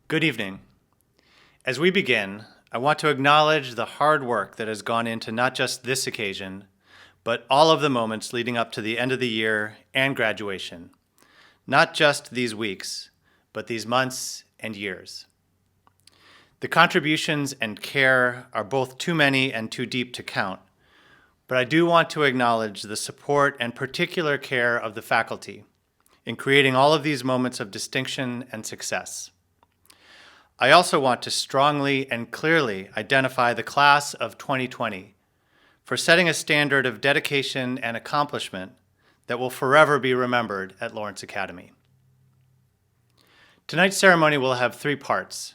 Good evening. As we begin, I want to acknowledge the hard work that has gone into not just this occasion, but all of the moments leading up to the end of the year and graduation. Not just these weeks, but these months and years. The contributions and care are both too many and too deep to count, but I do want to acknowledge the support and particular care of the faculty in creating all of these moments of distinction and success. I also want to strongly and clearly identify the class of 2020 for setting a standard of dedication and accomplishment that will forever be remembered at Lawrence Academy. Tonight's ceremony will have three parts,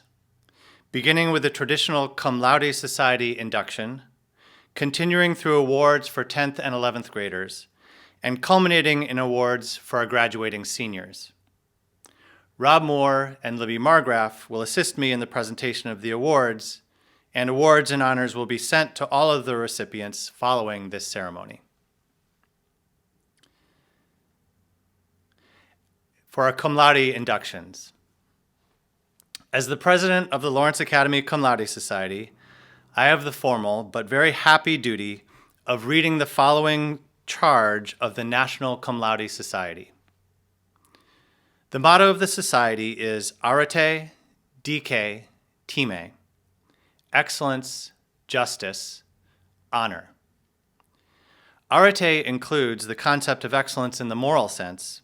beginning with the traditional Cum Laude Society induction, continuing through awards for 10th and 11th graders, and culminating in awards for our graduating seniors. Rob Moore and Libby Margraf will assist me in the presentation of the awards, and awards and honors will be sent to all of the recipients following this ceremony. For our Cum Laude inductions. As the president of the Lawrence Academy Cum Laude Society, I have the formal but very happy duty of reading the following charge of the National Cum Laude Society. The motto of the society is Arete, Dice, Time, excellence, justice, honor. Arete includes the concept of excellence in the moral sense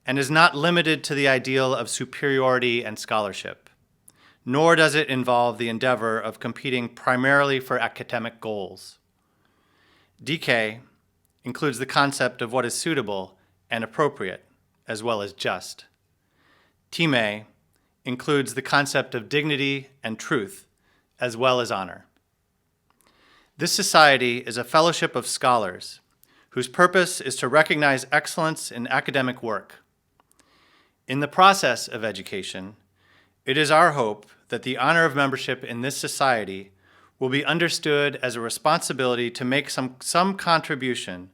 and is not limited to the ideal of superiority and scholarship, nor does it involve the endeavor of competing primarily for academic goals. Dice includes the concept of what is suitable and appropriate, as well as just. Time includes the concept of dignity and truth, as well as honor. This society is a fellowship of scholars whose purpose is to recognize excellence in academic work. In the process of education, it is our hope that the honor of membership in this society will be understood as a responsibility to make some contribution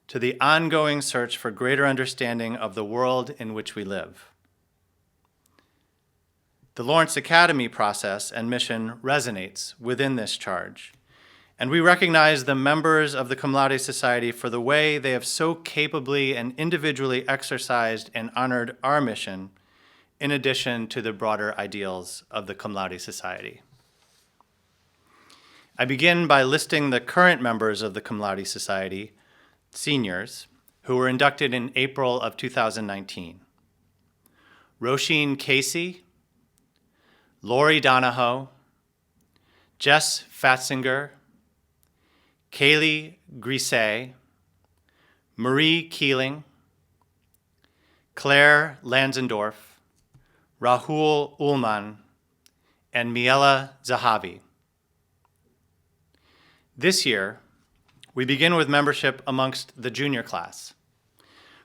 to the ongoing search for greater understanding of the world in which we live. The Lawrence Academy process and mission resonates within this charge, and we recognize the members of the Cum Laude Society for the way they have so capably and individually exercised and honored our mission, in addition to the broader ideals of the Cum Laude Society. I begin by listing the current members of the Cum Laude Society, seniors, who were inducted in April of 2019. Roisin Casey, Lori Donahoe, Jess Fatzinger, Kaylee Grisey, Marie Keeling, Claire Lanzendorf, Rahul Ullman, and Miela Zahavi. This year, we begin with membership amongst the junior class.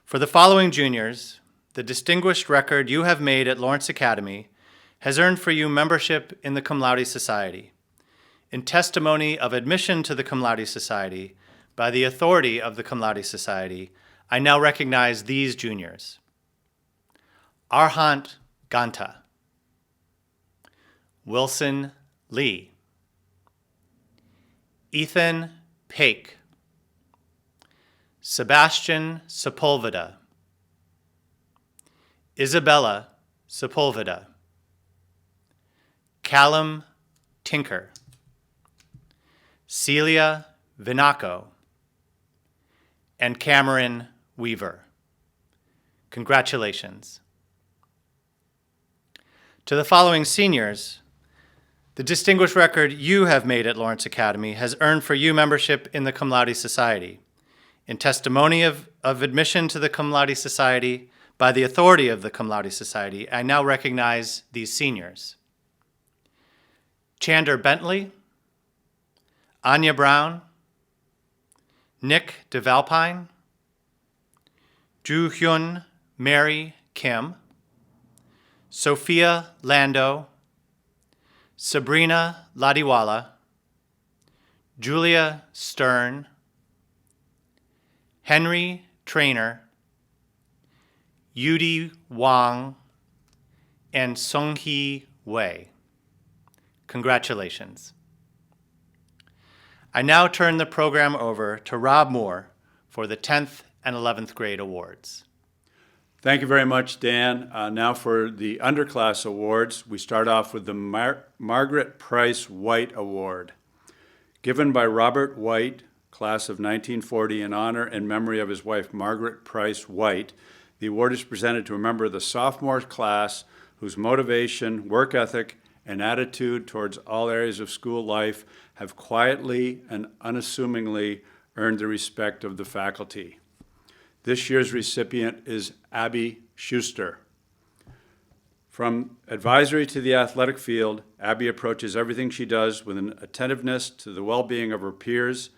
For the following juniors, the distinguished record you have made at Lawrence Academy has earned for you membership in the Cum Laude Society. In testimony of admission to the Cum Laude Society, by the authority of the Cum Laude Society, I now recognize these juniors. Arhant Ganta, Wilson Lee, Ethan Paik, Sebastian Sepulveda, Isabella Sepulveda, Callum Tinker, Celia Vinaco, and Cameron Weaver. Congratulations. To the following seniors, the distinguished record you have made at Lawrence Academy has earned for you membership in the Cum Laude Society. In testimony of admission to the Cum Laude Society, by the authority of the Cum Laude Society, I now recognize these seniors. Chander Bentley, Anya Brown, Nick DeValpine, Ju Hyun Mary Kim, Sophia Lando, Sabrina Ladiwala, Julia Stern, Henry Trainer, Yudi Wang, and Songhee way. Congratulations. I now turn the program over to Rob Moore for the 10th and 11th grade awards. Thank you very much, Dan. Now for the Underclass Awards. We start off with the Margaret Price White Award. Given by Robert White, class of 1940, in honor and memory of his wife, Margaret Price White, the award is presented to a member of the sophomore class whose motivation, work ethic, and attitude towards all areas of school life have quietly and unassumingly earned the respect of the faculty. This year's recipient is Abby Schuster. From advisory to the athletic field, Abby approaches everything she does with an attentiveness to the well-being of her peers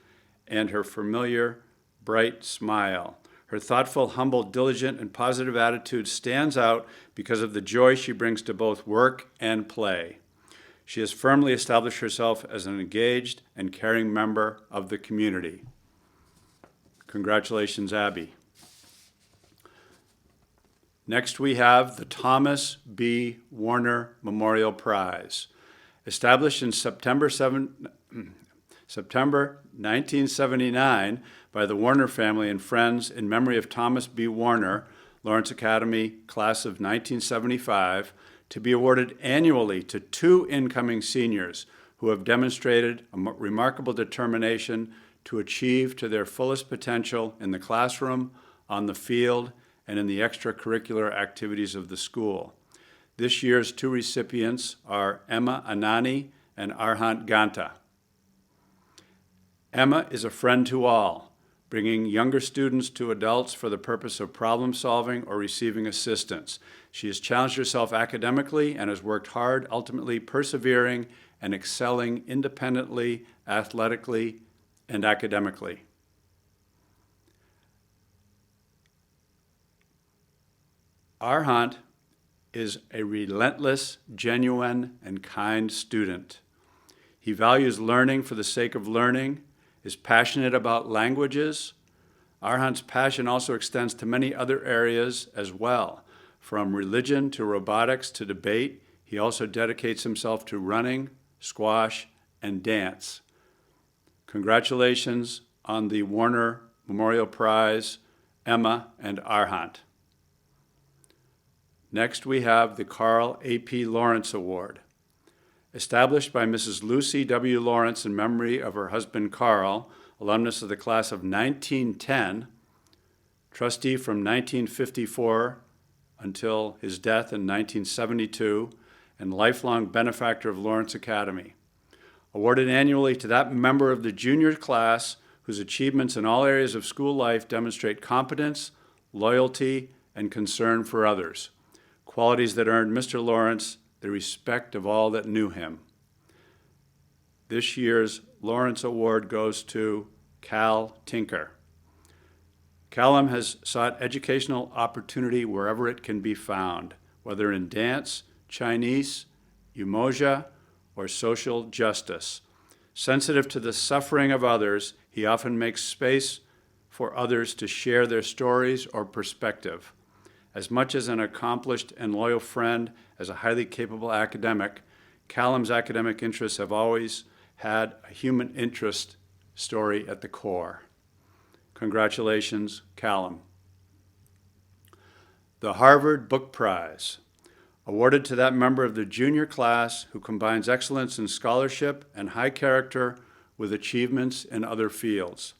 and her familiar, bright smile. Her thoughtful, humble, diligent, and positive attitude stands out because of the joy she brings to both work and play. She has firmly established herself as an engaged and caring member of the community. Congratulations, Abby. Next, we have the Thomas B. Warner Memorial Prize. Established in September 1979 by the Warner family and friends in memory of Thomas B. Warner, Lawrence Academy, class of 1975, to be awarded annually to 2 incoming seniors who have demonstrated a remarkable determination to achieve to their fullest potential in the classroom, on the field, and in the extracurricular activities of the school. This year's 2 recipients are Emma Anani and Arhant Ganta. Emma is a friend to all, bringing younger students to adults for the purpose of problem solving or receiving assistance. She has challenged herself academically and has worked hard, ultimately persevering and excelling independently, athletically, and academically. Arhant is a relentless, genuine, and kind student. He values learning for the sake of learning, is passionate about languages. Arhant's passion also extends to many other areas as well. From religion to robotics to debate, he also dedicates himself to running, squash, and dance. Congratulations on the Warner Memorial Prize, Emma and Arhant. Next, we have the Carl A.P. Lawrence Award. Established by Mrs. Lucy W. Lawrence in memory of her husband Carl, alumnus of the class of 1910, trustee from 1954 until his death in 1972, and lifelong benefactor of Lawrence Academy. Awarded annually to that member of the junior class whose achievements in all areas of school life demonstrate competence, loyalty, and concern for others, qualities that earned Mr. Lawrence the respect of all that knew him. This year's Lawrence Award goes to Cal Tinker. Callum has sought educational opportunity wherever it can be found, whether in dance, Chinese, Umoja, or social justice. Sensitive to the suffering of others, he often makes space for others to share their stories or perspective. As much as an accomplished and loyal friend as a highly capable academic, Callum's academic interests have always had a human interest story at the core. Congratulations, Callum. The Harvard Book Prize, awarded to that member of the junior class who combines excellence in scholarship and high character with achievements in other fields.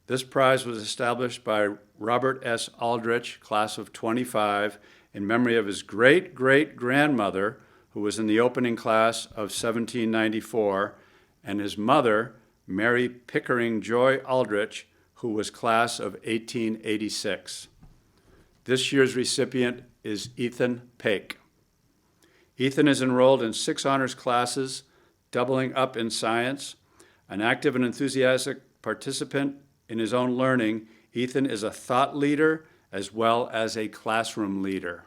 This prize was established by Robert S. Aldrich, class of 25, in memory of his great-great-grandmother, who was in the opening class of 1794, and his mother, Mary Pickering Joy Aldrich, who was class of 1886. This year's recipient is Ethan Paik. Ethan is enrolled in 6 honors classes, doubling up in science. An active and enthusiastic participant in his own learning, Ethan is a thought leader as well as a classroom leader.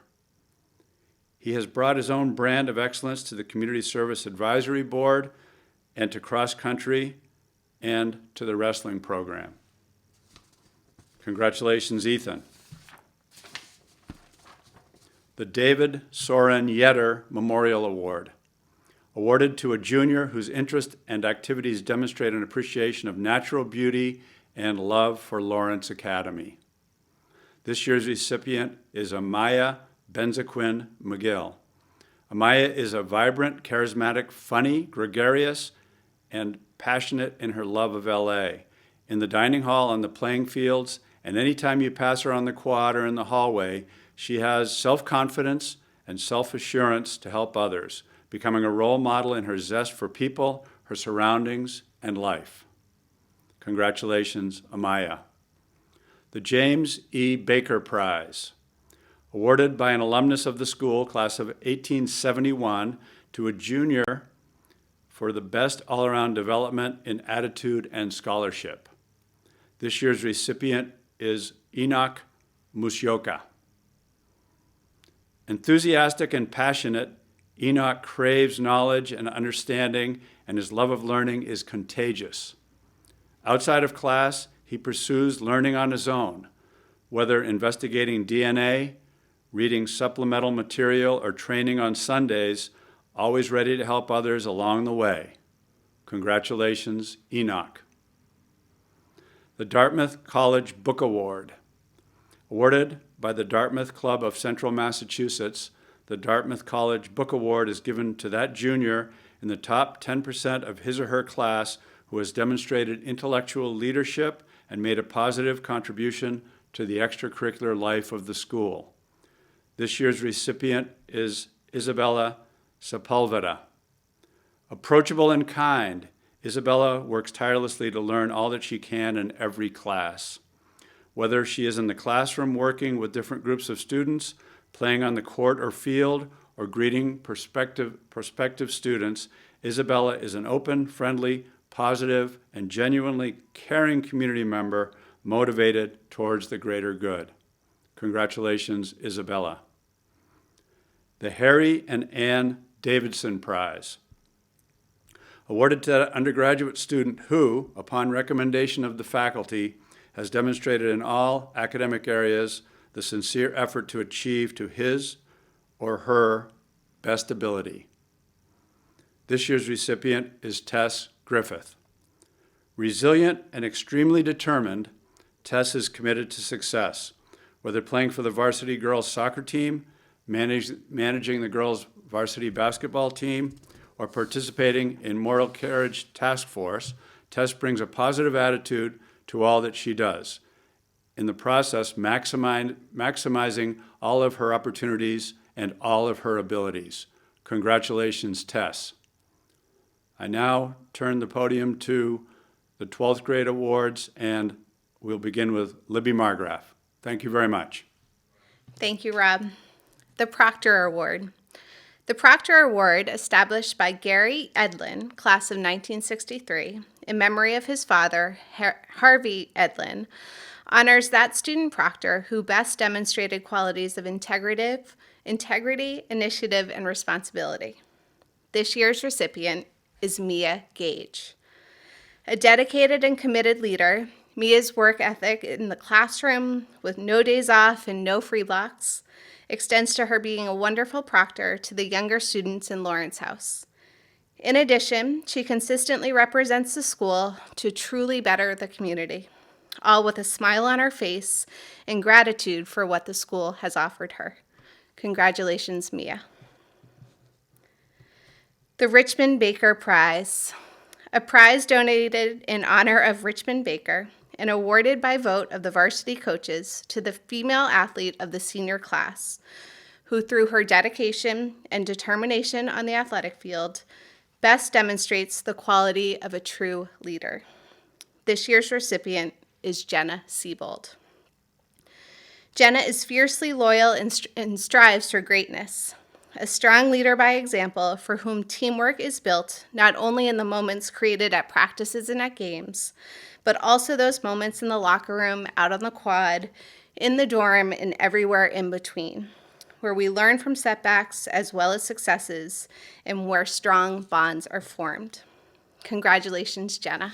He has brought his own brand of excellence to the Community Service Advisory Board and to cross country and to the wrestling program. Congratulations, Ethan. the David Soren Yetter Memorial Award, awarded to a junior whose interest and activities demonstrate an appreciation of natural beauty and love for Lawrence Academy. This year's recipient is Amaya Benzaquin McGill. Amaya is a vibrant, charismatic, funny, gregarious, and passionate in her love of LA. In the dining hall, on the playing fields, and anytime you pass her on the quad or in the hallway, she has self-confidence and self-assurance to help others, becoming a role model in her zest for people, her surroundings, and life. Congratulations, Amaya. The James E. Baker Prize, awarded by an alumnus of the school, class of 1871, to a junior for the best all-around development in attitude and scholarship. This year's recipient is Enoch Musyoka. Enthusiastic and passionate, Enoch craves knowledge and understanding, and his love of learning is contagious. Outside of class, he pursues learning on his own, whether investigating DNA, reading supplemental material, or training on Sundays, always ready to help others along the way. Congratulations, Enoch. The Dartmouth College Book Award, awarded by the Dartmouth Club of Central Massachusetts. The Dartmouth College Book Award is given to that junior in the top 10% of his or her class who has demonstrated intellectual leadership and made a positive contribution to the extracurricular life of the school. This year's recipient is Isabella Sepulveda. Approachable and kind, Isabella works tirelessly to learn all that she can in every class. Whether she is in the classroom working with different groups of students, playing on the court or field, or greeting prospective students, Isabella is an open, friendly, positive, and genuinely caring community member motivated towards the greater good. Congratulations, Isabella. The Harry and Ann Davidson Prize, awarded to that undergraduate student who, upon recommendation of the faculty, has demonstrated in all academic areas the sincere effort to achieve to his or her best ability. This year's recipient is Tess Griffith. Resilient and extremely determined, Tess is committed to success, whether playing for the varsity girls soccer team, managing the girls varsity basketball team, or participating in Moral Courage Task Force. Tess brings a positive attitude to all that she does, in the process maximizing all of her opportunities and all of her abilities. Congratulations, Tess. I now turn the podium to the 12th grade awards, and we'll begin with Libby Margraf. Thank you very much. Thank you, Rob. The Proctor Award. The Proctor Award, established by Gary Edlin, class of 1963, in memory of his father, Harvey Edlin, honors that student proctor who best demonstrated qualities of integrity, initiative, and responsibility. This year's recipient is Mia Gage. A dedicated and committed leader, Mia's work ethic in the classroom, with no days off and no free blocks, extends to her being a wonderful proctor to the younger students in Lawrence House. In addition, she consistently represents the school to truly better the community, all with a smile on her face and gratitude for what the school has offered her. Congratulations, Mia. The Richmond Baker Prize, a prize donated in honor of Richmond Baker and awarded by vote of the varsity coaches to the female athlete of the senior class, who through her dedication and determination on the athletic field best demonstrates the quality of a true leader. This year's recipient is Jenna Siebold. Jenna is fiercely loyal and strives for greatness. A strong leader by example for whom teamwork is built not only in the moments created at practices and at games, but also those moments in the locker room, out on the quad, in the dorm, and everywhere in between, where we learn from setbacks as well as successes and where strong bonds are formed. Congratulations, Jenna.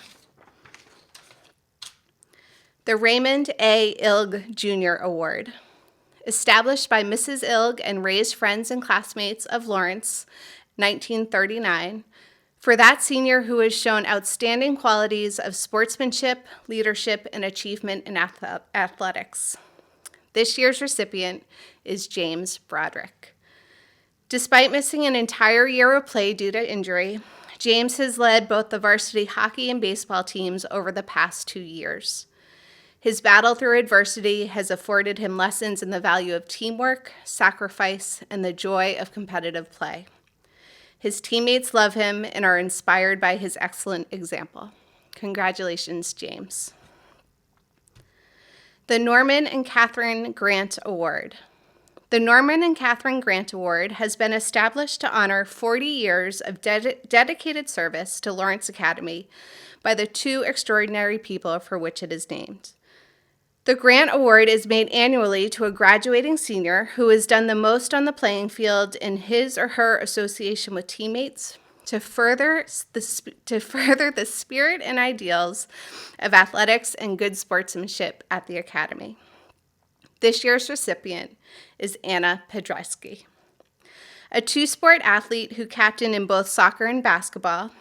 The Raymond A. Ilg Jr. Award. Established by Mrs. Ilg and raised friends and classmates of Lawrence, 1939, for that senior who has shown outstanding qualities of sportsmanship, leadership, and achievement in athletics. This year's recipient is James Broderick. Despite missing an entire year of play due to injury, James has led both the varsity hockey and baseball teams over the past 2 years. His battle through adversity has afforded him lessons in the value of teamwork, sacrifice, and the joy of competitive play. His teammates love him and are inspired by his excellent example. Congratulations, James. The Norman and Catherine Grant Award. The Norman and Catherine Grant Award has been established to honor 40 years of dedicated service to Lawrence Academy by the two extraordinary people for which it is named. The Grant Award is made annually to a graduating senior who has done the most on the playing field in his or her association with teammates to further the spirit and ideals of athletics and good sportsmanship at the Academy. This year's recipient is Anna Pedreski. A two-sport athlete who captained in both soccer and basketball,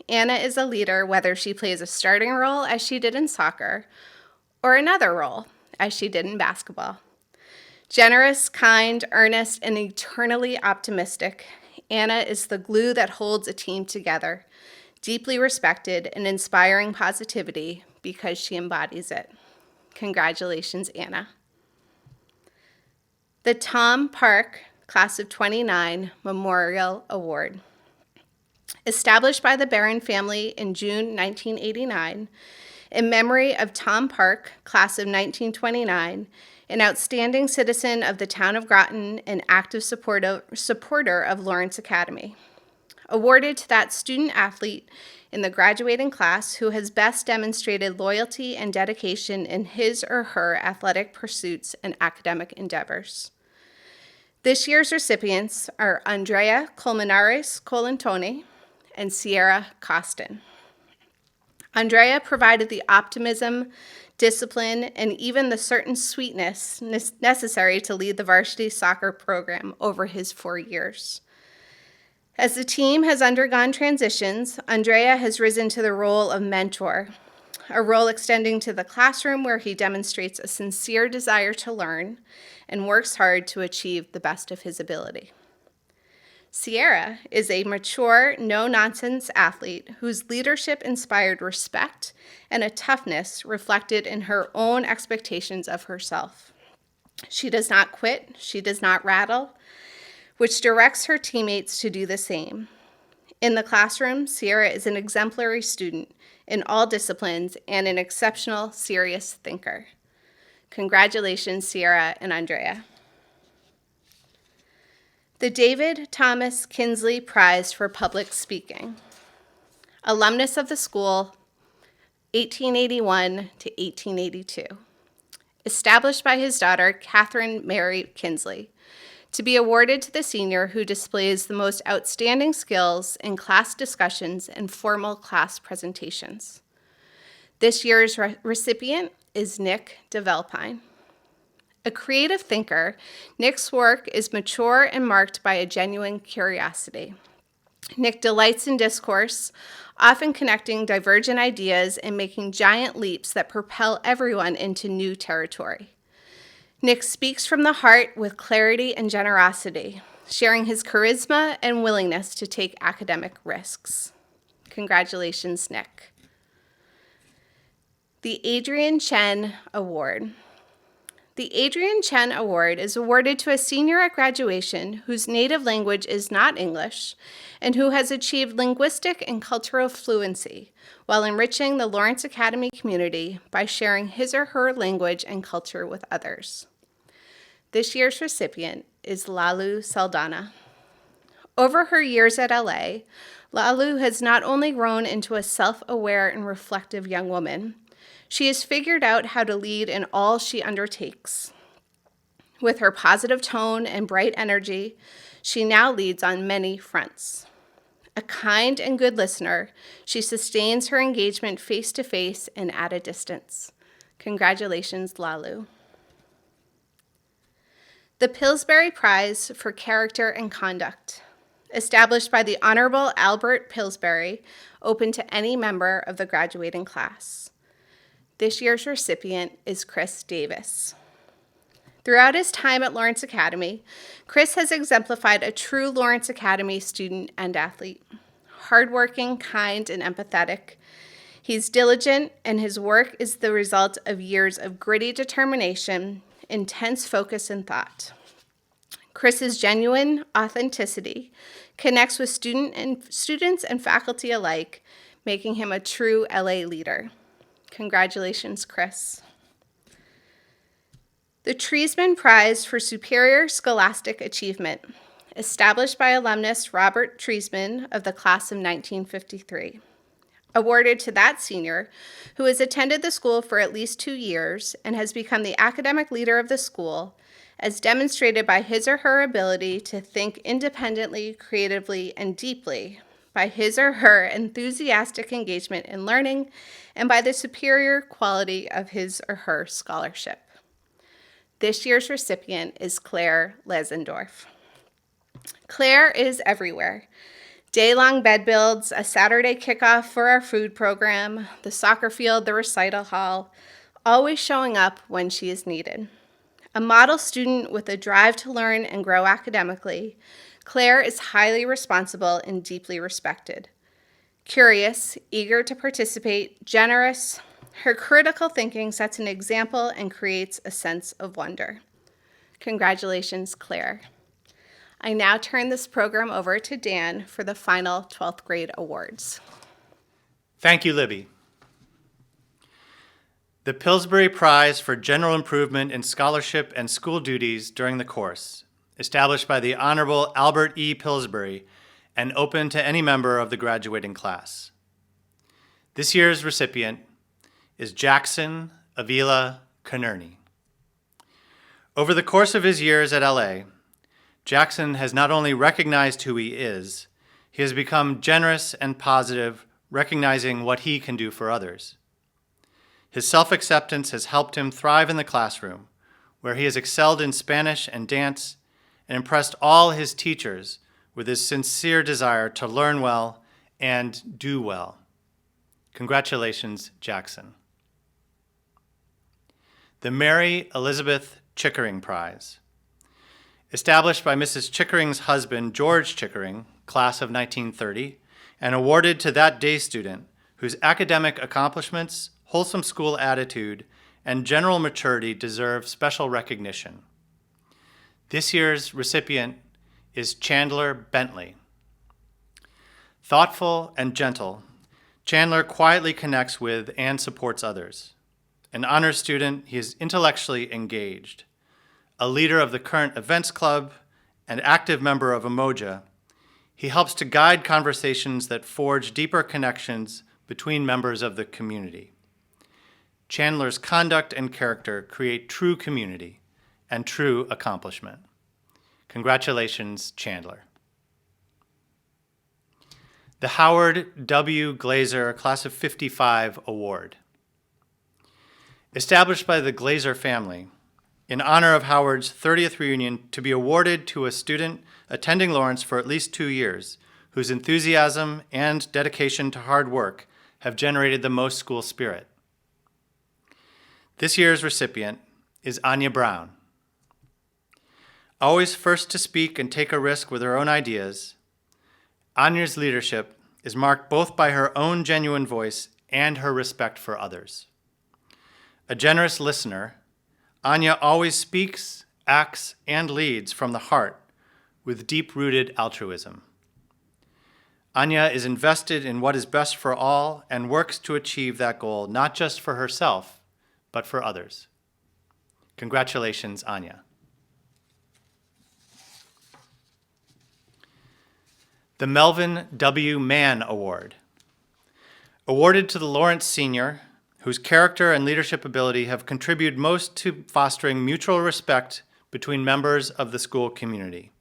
Anna is a leader whether she plays a starting role as she did in soccer or another role, as she did in basketball. Generous, kind, earnest, and eternally optimistic, Anna is the glue that holds a team together, deeply respected and inspiring positivity because she embodies it. Congratulations, Anna. The Tom Park Class of 29 Memorial Award. Established by the Barron family in June 1989, in memory of Tom Park, class of 1929, an outstanding citizen of the town of Groton and active supporter of Lawrence Academy. Awarded to that student-athlete in the graduating class who has best demonstrated loyalty and dedication in his or her athletic pursuits and academic endeavors. This year's recipients are Andrea Colmenares Colantoni and Sierra Costin. Andrea provided the optimism, discipline, and even the certain sweetness necessary to lead the varsity soccer program over his 4 years. As the team has undergone transitions, Andrea has risen to the role of mentor, a role extending to the classroom where he demonstrates a sincere desire to learn and works hard to achieve the best of his ability. Sierra is a mature, no-nonsense athlete whose leadership inspired respect and a toughness reflected in her own expectations of herself. She does not quit, she does not rattle, which directs her teammates to do the same. In the classroom, Sierra is an exemplary student in all disciplines and an exceptional, serious thinker. Congratulations, Sierra and Andrea. The David Thomas Kinsley Prize for Public Speaking. Alumnus of the school, 1881 to 1882. Established by his daughter, Catherine Mary Kinsley, to be awarded to the senior who displays the most outstanding skills in class discussions and formal class presentations. This year's recipient is Nick DeVelpine. A creative thinker, Nick's work is mature and marked by a genuine curiosity. Nick delights in discourse, often connecting divergent ideas and making giant leaps that propel everyone into new territory. Nick speaks from the heart with clarity and generosity, sharing his charisma and willingness to take academic risks. Congratulations, Nick. The Adrian Chen Award. The Adrian Chen Award is awarded to a senior at graduation whose native language is not English and who has achieved linguistic and cultural fluency while enriching the Lawrence Academy community by sharing his or her language and culture with others. This year's recipient is Lalu Saldana. Over her years at LA, Lalu has not only grown into a self-aware and reflective young woman, she has figured out how to lead in all she undertakes. With her positive tone and bright energy, she now leads on many fronts. A kind and good listener, she sustains her engagement face-to-face and at a distance. Congratulations, Lalu. The Pillsbury Prize for Character and Conduct, established by the Honorable Albert Pillsbury, open to any member of the graduating class. This year's recipient is Chris Davis. Throughout his time at Lawrence Academy, Chris has exemplified a true Lawrence Academy student and athlete. Hardworking, kind, and empathetic, he's diligent, and his work is the result of years of gritty determination, intense focus, and thought. Chris's genuine authenticity connects with students and faculty alike, making him a true LA leader. Congratulations, Chris. The Treisman Prize for Superior Scholastic Achievement, established by alumnus Robert Treisman of the class of 1953. Awarded to that senior who has attended the school for at least 2 years and has become the academic leader of the school, as demonstrated by his or her ability to think independently, creatively, and deeply, by his or her enthusiastic engagement in learning, and by the superior quality of his or her scholarship. This year's recipient is Claire Lesendorf. Claire is everywhere. Day-long bed builds, a Saturday kickoff for our food program, the soccer field, the recital hall, always showing up when she is needed. A model student with a drive to learn and grow academically, Claire is highly responsible and deeply respected. Curious, eager to participate, generous, her critical thinking sets an example and creates a sense of wonder. Congratulations, Claire. I now turn this program over to Dan for the final 12th grade awards. Thank you, Libby. The Pillsbury Prize for General Improvement in Scholarship and School Duties during the course, established by the Honorable Albert E. Pillsbury and open to any member of the graduating class. This year's recipient is Jackson Avila Canerney. Over the course of his years at LA, Jackson has not only recognized who he is, he has become generous and positive, recognizing what he can do for others. His self-acceptance has helped him thrive in the classroom, where he has excelled in Spanish and dance and impressed all his teachers with his sincere desire to learn well and do well. Congratulations, Jackson. The Mary Elizabeth Chickering Prize, established by Mrs. Chickering's husband, George Chickering, class of 1930, and awarded to that day student whose academic accomplishments, wholesome school attitude, and general maturity deserve special recognition. This year's recipient is Chandler Bentley. Thoughtful and gentle, Chandler quietly connects with and supports others. An honors student, he is intellectually engaged. A leader of the current events club and active member of Umoja, he helps to guide conversations that forge deeper connections between members of the community. Chandler's conduct and character create true community and true accomplishment. Congratulations, Chandler. The Howard W. Glazer Class of 55 Award, established by the Glazer family in honor of Howard's 30th reunion to be awarded to a student attending Lawrence for at least 2 years, whose enthusiasm and dedication to hard work have generated the most school spirit. This year's recipient is Anya Brown. Always first to speak and take a risk with her own ideas, Anya's leadership is marked both by her own genuine voice and her respect for others. A generous listener, Anya always speaks, acts, and leads from the heart with deep-rooted altruism. Anya is invested in what is best for all and works to achieve that goal, not just for herself, but for others. Congratulations, Anya. The Melvin W. Mann Award, awarded to the Lawrence senior, whose character and leadership ability have contributed most to fostering mutual respect between members of the school community.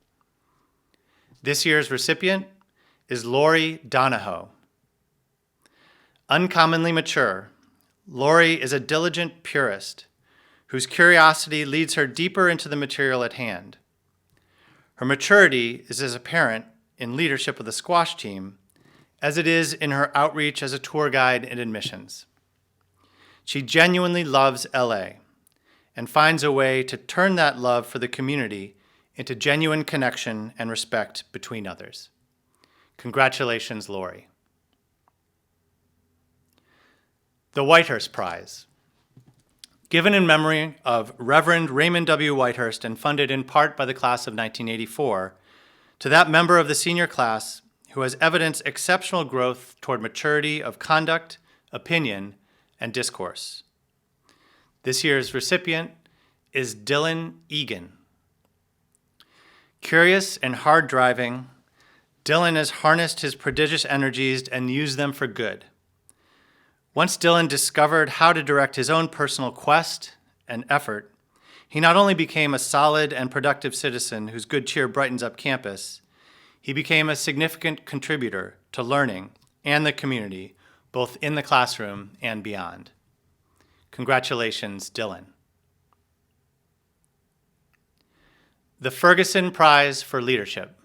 This year's recipient is Lori Donahoe. Uncommonly mature, Lori is a diligent purist whose curiosity leads her deeper into the material at hand. Her maturity is as apparent in leadership of the squash team as it is in her outreach as a tour guide and admissions. She genuinely loves LA and finds a way to turn that love for the community into genuine connection and respect between others. Congratulations, Lori. The Whitehurst Prize. Given in memory of Reverend Raymond W. Whitehurst and funded in part by the class of 1984, to that member of the senior class who has evidenced exceptional growth toward maturity of conduct, opinion, and discourse. This year's recipient is Dylan Egan. Curious and hard-driving, Dylan has harnessed his prodigious energies and used them for good. Once Dylan discovered how to direct his own personal quest and effort, he not only became a solid and productive citizen whose good cheer brightens up campus, he became a significant contributor to learning and the community, both in the classroom and beyond. Congratulations, Dylan. The Ferguson Prize for Leadership.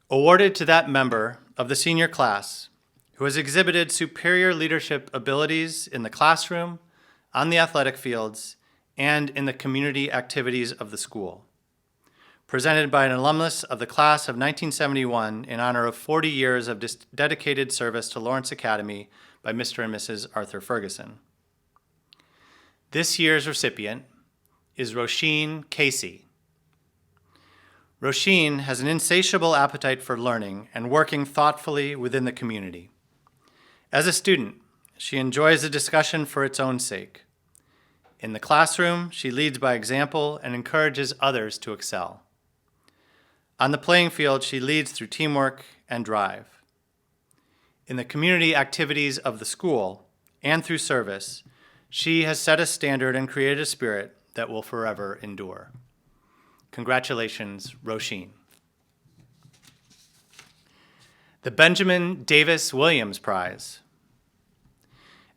Awarded to that member of the senior class who has exhibited superior leadership abilities in the classroom, on the athletic fields, and in the community activities of the school. Presented by an alumnus of the class of 1971 in honor of 40 years of dedicated service to Lawrence Academy by Mr. and Mrs. Arthur Ferguson. This year's recipient is Roisin Casey. Roisin has an insatiable appetite for learning and working thoughtfully within the community. As a student, she enjoys a discussion for its own sake. In the classroom, she leads by example and encourages others to excel. On the playing field, she leads through teamwork and drive. In the community activities of the school and through service, she has set a standard and created a spirit that will forever endure. Congratulations, Roisin. The Benjamin Davis Williams Prize.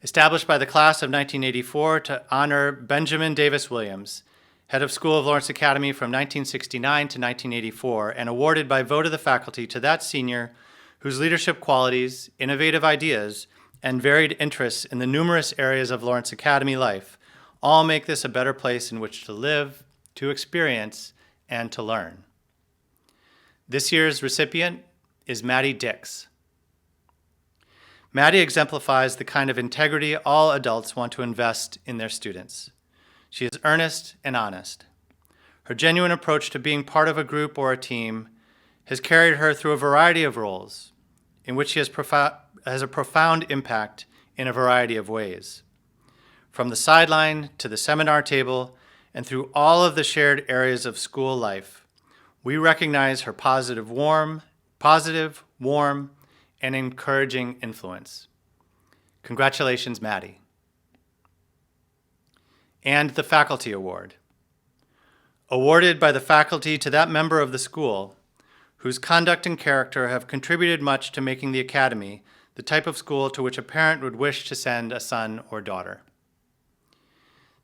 Established by the class of 1984 to honor Benjamin Davis Williams, head of School of Lawrence Academy from 1969 to 1984, and awarded by vote of the faculty to that senior whose leadership qualities, innovative ideas, and varied interests in the numerous areas of Lawrence Academy life all make this a better place in which to live, to experience, and to learn. This year's recipient is Maddie Dix. Maddie exemplifies the kind of integrity all adults want to invest in their students. She is earnest and honest. Her genuine approach to being part of a group or a team has carried her through a variety of roles in which she has a profound impact in a variety of ways. From the sideline to the seminar table and through all of the shared areas of school life, we recognize her positive, warm, and encouraging influence. Congratulations, Maddie. And the Faculty Award. Awarded by the faculty to that member of the school whose conduct and character have contributed much to making the Academy the type of school to which a parent would wish to send a son or daughter.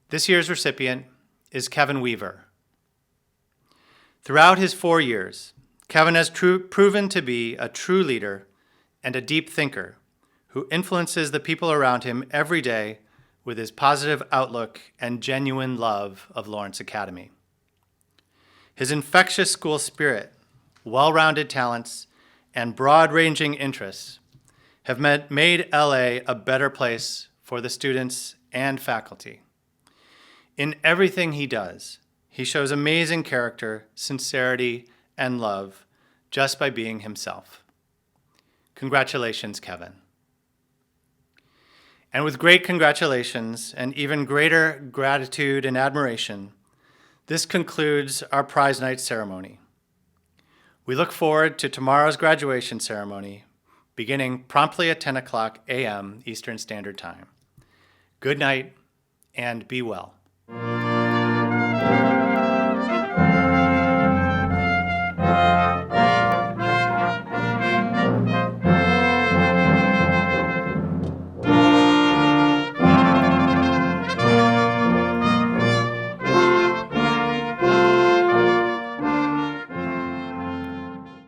This year's recipient is Kevin Weaver. Throughout his 4 years, Kevin has proven to be a true leader and a deep thinker who influences the people around him every day with his positive outlook and genuine love of Lawrence Academy. His infectious school spirit, well-rounded talents, and broad-ranging interests have made LA a better place for the students and faculty. In everything he does, he shows amazing character, sincerity, and love just by being himself. Congratulations, Kevin. And with great congratulations and even greater gratitude and admiration, this concludes our prize night ceremony. We look forward to tomorrow's graduation ceremony, beginning promptly at 10 o'clock a.m. Eastern Standard Time. Good night and be well.